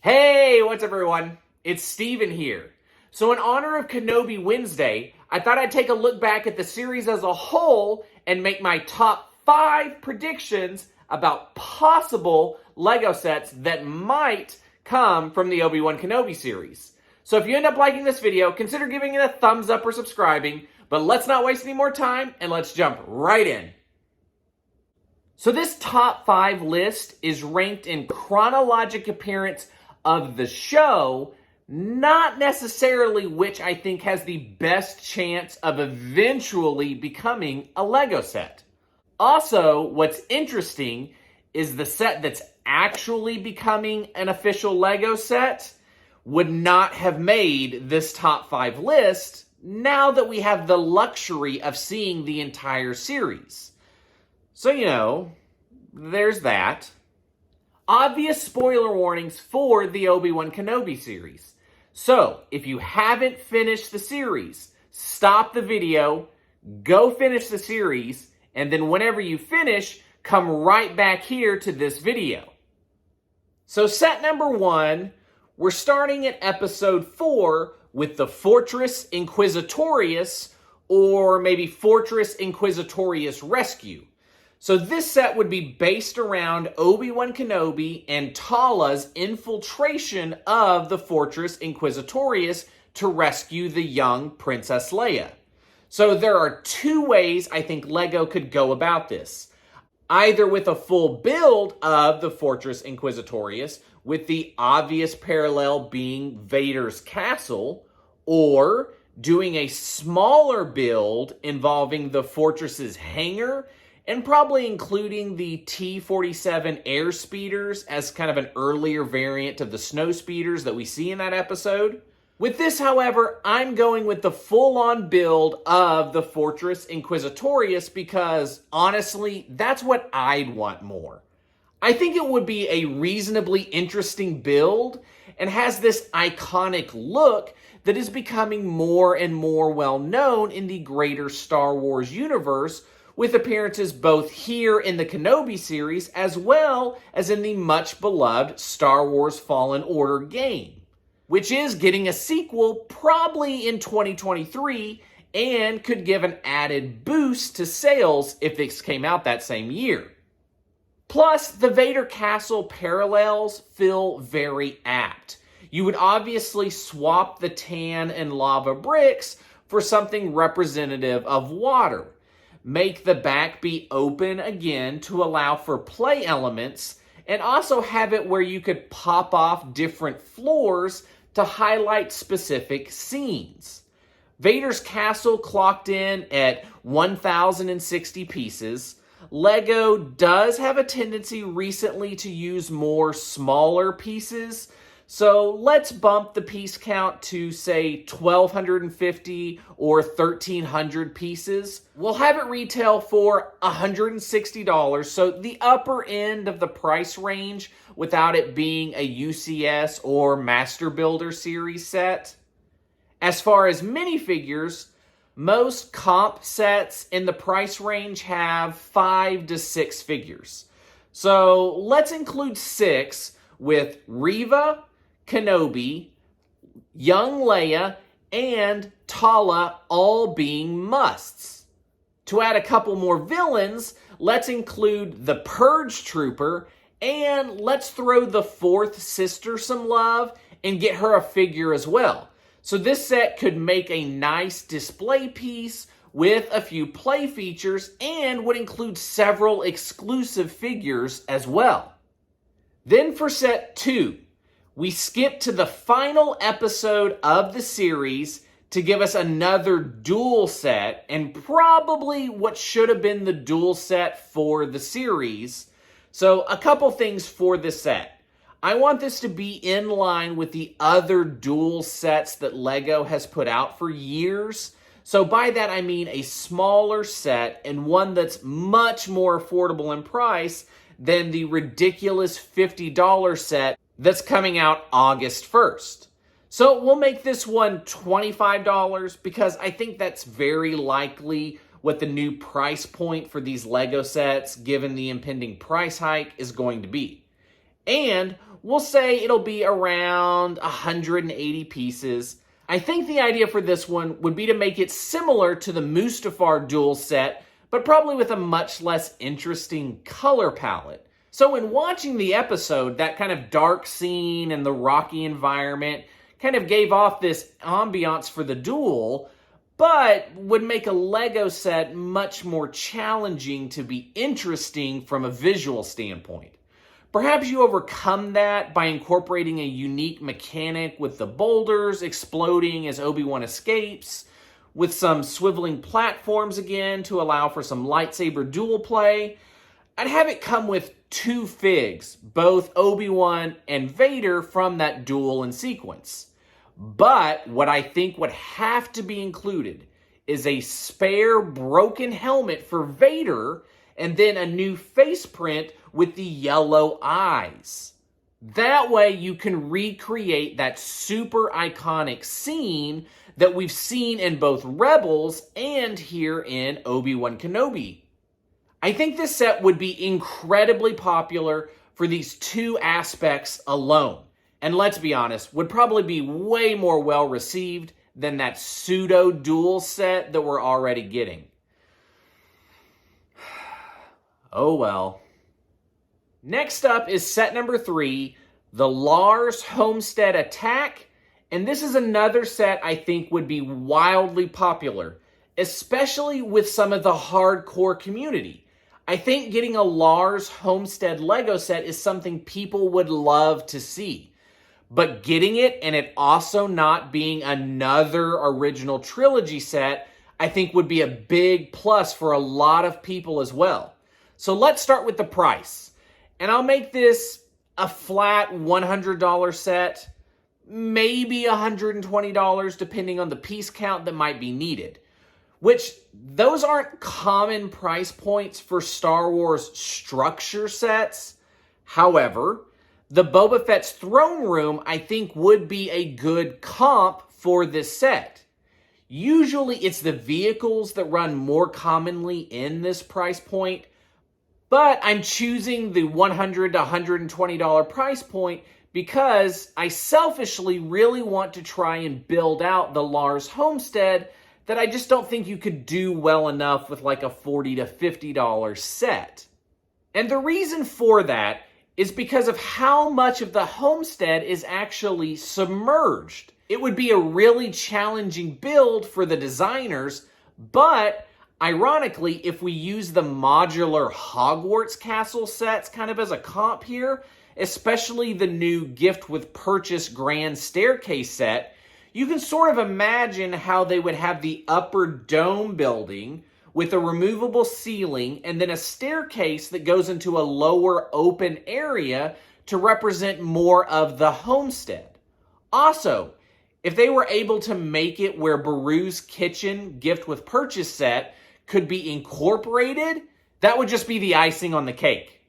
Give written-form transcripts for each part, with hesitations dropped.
Hey, what's up everyone? It's Steven here. So in honor of Kenobi Wednesday, I thought I'd take a look back at the series as a whole and make my top 5 predictions about possible LEGO sets that might come from the Obi-Wan Kenobi series. So if you end up liking this video, consider giving it a thumbs up or subscribing, but let's not waste any more time and let's jump right in. So this top 5 list is ranked in chronologic appearance of the show, not necessarily which I think has the best chance of eventually becoming a LEGO set. Also, what's interesting is the set that's actually becoming an official LEGO set would not have made this top 5 list now that we have the luxury of seeing the entire series. So, there's that. Obvious spoiler warnings for the Obi-Wan Kenobi series. So, if you haven't finished the series, stop the video, go finish the series, and then whenever you finish, come right back here to this video. So set number 1, we're starting at episode 4 with the Fortress Inquisitorius, or maybe Fortress Inquisitorius Rescue. So this set would be based around Obi-Wan Kenobi and Tala's infiltration of the Fortress Inquisitorius to rescue the young Princess Leia. So there are 2 ways I think LEGO could go about this. Either with a full build of the Fortress Inquisitorius, with the obvious parallel being Vader's castle, or doing a smaller build involving the fortress's hangar and probably including the T-47 air speeders as kind of an earlier variant of the snow speeders that we see in that episode. With this, however, I'm going with the full-on build of the Fortress Inquisitorius because, honestly, that's what I'd want more. I think it would be a reasonably interesting build and has this iconic look that is becoming more and more well-known in the greater Star Wars universe, with appearances both here in the Kenobi series as well as in the much-beloved Star Wars Fallen Order game, which is getting a sequel probably in 2023 and could give an added boost to sales if this came out that same year. Plus, the Vader Castle parallels feel very apt. You would obviously swap the tan and lava bricks for something representative of water. Make the back be open again to allow for play elements, and also have it where you could pop off different floors to highlight specific scenes. Vader's castle clocked in at 1,060 pieces. LEGO does have a tendency recently to use more smaller pieces, so let's bump the piece count to, say, 1,250 or 1,300 pieces. We'll have it retail for $160, so the upper end of the price range without it being a UCS or Master Builder series set. As far as minifigures, most comp sets in the price range have 5 to 6 figures. So let's include 6 with Reva, Kenobi, young Leia, and Tala all being musts. To add a couple more villains, let's include the Purge Trooper, and let's throw the 4th sister some love and get her a figure as well. So this set could make a nice display piece with a few play features and would include several exclusive figures as well. Then for set 2, we skip to the final episode of the series to give us another duel set, and probably what should have been the duel set for the series. So a couple things for this set. I want this to be in line with the other duel sets that LEGO has put out for years. So by that I mean a smaller set and one that's much more affordable in price than the ridiculous $50 set that's coming out August 1st. So we'll make this one $25 because I think that's very likely what the new price point for these LEGO sets, given the impending price hike, is going to be. And we'll say it'll be around 180 pieces. I think the idea for this one would be to make it similar to the Mustafar duel set, but probably with a much less interesting color palette. So in watching the episode, that kind of dark scene and the rocky environment kind of gave off this ambiance for the duel, but would make a Lego set much more challenging to be interesting from a visual standpoint. Perhaps you overcome that by incorporating a unique mechanic with the boulders exploding as Obi-Wan escapes, with some swiveling platforms again to allow for some lightsaber duel play. I'd have it come with 2 figs, both Obi-Wan and Vader from that duel and sequence. But what I think would have to be included is a spare broken helmet for Vader and then a new face print with the yellow eyes. That way you can recreate that super iconic scene that we've seen in both Rebels and here in Obi-Wan Kenobi. I think this set would be incredibly popular for these 2 aspects alone. And let's be honest, would probably be way more well received than that pseudo duel set that we're already getting. Oh well. Next up is set number 3, the Lars Homestead Attack. And this is another set I think would be wildly popular, especially with some of the hardcore community. I think getting a Lars Homestead Lego set is something people would love to see. But getting it and it also not being another original trilogy set, I think would be a big plus for a lot of people as well. So let's start with the price. And I'll make this a flat $100 set, maybe $120 depending on the piece count that might be needed. Which, those aren't common price points for Star Wars structure sets. However, the Boba Fett's throne room, I think, would be a good comp for this set. Usually, it's the vehicles that run more commonly in this price point, but I'm choosing the $100 to $120 price point because I selfishly really want to try and build out the Lars Homestead that I just don't think you could do well enough with like a $40 to $50 set. And the reason for that is because of how much of the homestead is actually submerged. It would be a really challenging build for the designers, but ironically, if we use the modular Hogwarts castle sets kind of as a comp here, especially the new gift with purchase grand staircase set, you can sort of imagine how they would have the upper dome building with a removable ceiling and then a staircase that goes into a lower open area to represent more of the homestead. Also, if they were able to make it where Beru's kitchen gift with purchase set could be incorporated, that would just be the icing on the cake.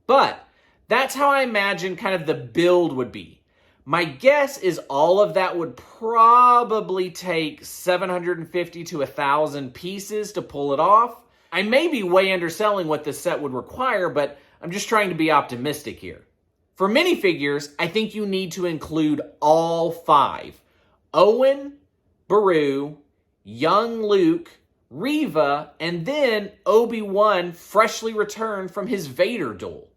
But that's how I imagine kind of the build would be. My guess is all of that would probably take 750 to 1,000 pieces to pull it off. I may be way underselling what this set would require, but I'm just trying to be optimistic here. For minifigures, I think you need to include all 5. Owen, Beru, young Luke, Reva, and then Obi-Wan freshly returned from his Vader duel.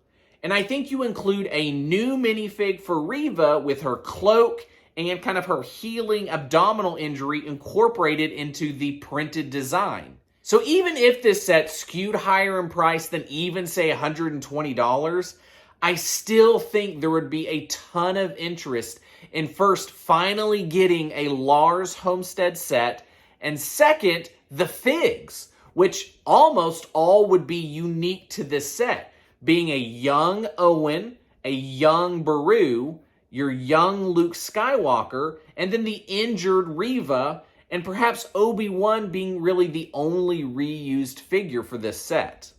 And I think you include a new minifig for Reva with her cloak and kind of her healing abdominal injury incorporated into the printed design. So even if this set skewed higher in price than even, say, $120, I still think there would be a ton of interest in first finally getting a Lars Homestead set, and second, the figs, which almost all would be unique to this set. Being a young Owen, a young Beru, your young Luke Skywalker, and then the injured Reva, and perhaps Obi-Wan being really the only reused figure for this set.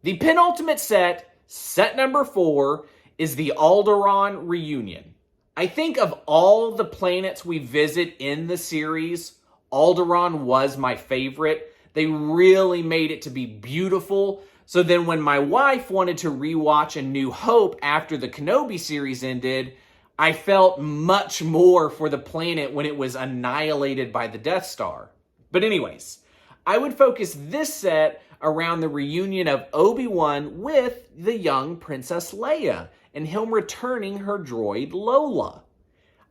The penultimate set, set number 4, is the Alderaan Reunion. I think of all the planets we visit in the series, Alderaan was my favorite. They really made it to be beautiful. So then when my wife wanted to rewatch A New Hope after the Kenobi series ended, I felt much more for the planet when it was annihilated by the Death Star. But anyways, I would focus this set around the reunion of Obi-Wan with the young Princess Leia and him returning her droid Lola.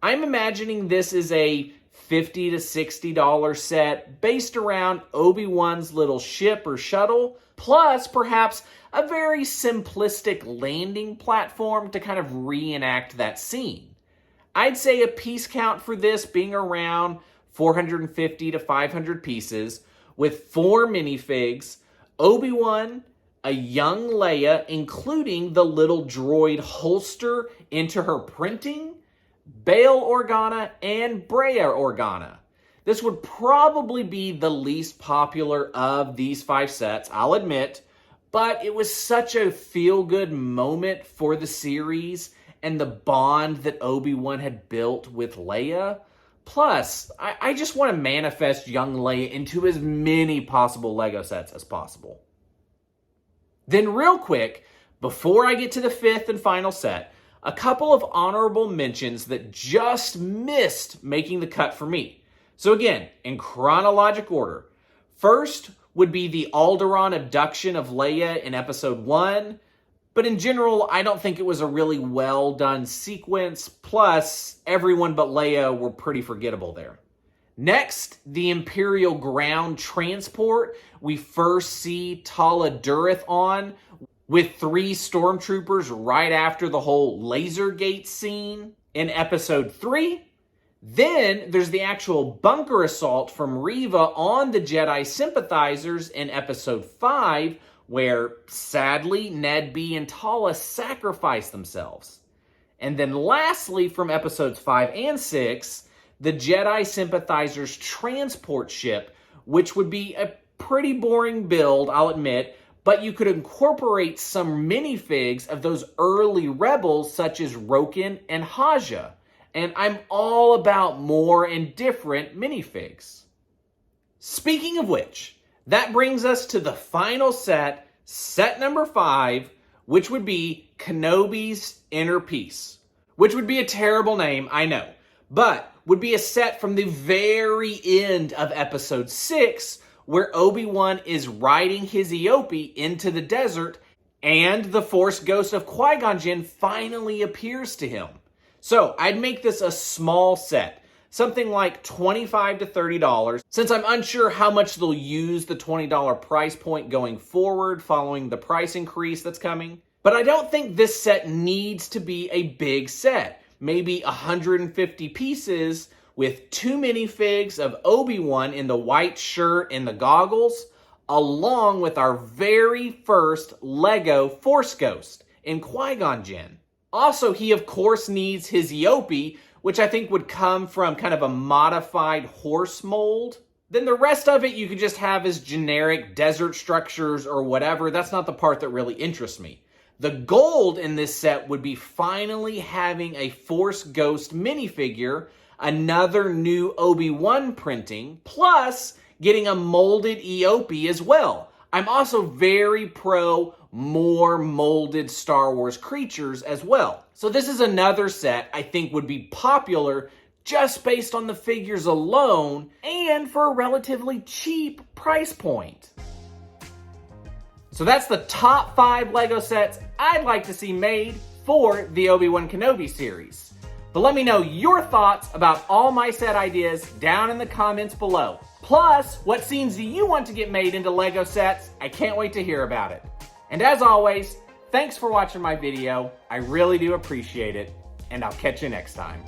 I'm imagining this is a $50 to $60 set based around Obi-Wan's little ship or shuttle, plus perhaps a very simplistic landing platform to kind of reenact that scene. I'd say a piece count for this being around 450 to 500 pieces, with 4 minifigs, Obi-Wan, a young Leia, including the little droid holster into her printing, Bail Organa, and Breya Organa. This would probably be the least popular of these 5 sets, I'll admit, but it was such a feel-good moment for the series and the bond that Obi-Wan had built with Leia. Plus, I just want to manifest young Leia into as many possible LEGO sets as possible. Then real quick, before I get to the 5th and final set, a couple of honorable mentions that just missed making the cut for me. So again, in chronologic order. First would be the Alderaan abduction of Leia in episode 1. But in general, I don't think it was a really well done sequence. Plus, everyone but Leia were pretty forgettable there. Next, the Imperial ground transport we first see Tala Durith on, with 3 stormtroopers right after the whole laser gate scene in episode 3. Then there's the actual bunker assault from Reva on the Jedi sympathizers in episode 5, where sadly Ned B and Tala sacrifice themselves. And then lastly, from episodes 5 and 6, the Jedi sympathizers transport ship, which would be a pretty boring build, I'll admit, but you could incorporate some minifigs of those early rebels such as Roken and Haja. And I'm all about more and different minifigs. Speaking of which, that brings us to the final set, set number 5, which would be Kenobi's Inner Peace. Which would be a terrible name, I know, but would be a set from the very end of episode 6, where Obi-Wan is riding his Eopie into the desert, and the Force ghost of Qui-Gon Jinn finally appears to him. So I'd make this a small set, something like $25 to $30, since I'm unsure how much they'll use the $20 price point going forward following the price increase that's coming. But I don't think this set needs to be a big set, maybe 150 pieces with 2 minifigs of Obi-Wan in the white shirt and the goggles, along with our very first LEGO Force Ghost in Qui-Gon Jinn. Also, he of course needs his Eopie, which I think would come from kind of a modified horse mold. Then the rest of it you could just have as generic desert structures or whatever. That's not the part that really interests me. The gold in this set would be finally having a Force Ghost minifigure, another new Obi-Wan printing, plus getting a molded Eopie as well. I'm also very pro more molded Star Wars creatures as well. So this is another set I think would be popular just based on the figures alone and for a relatively cheap price point. So that's the top 5 LEGO sets I'd like to see made for the Obi-Wan Kenobi series. But let me know your thoughts about all my set ideas down in the comments below. Plus, what scenes do you want to get made into LEGO sets? I can't wait to hear about it. And as always, thanks for watching my video. I really do appreciate it, and I'll catch you next time.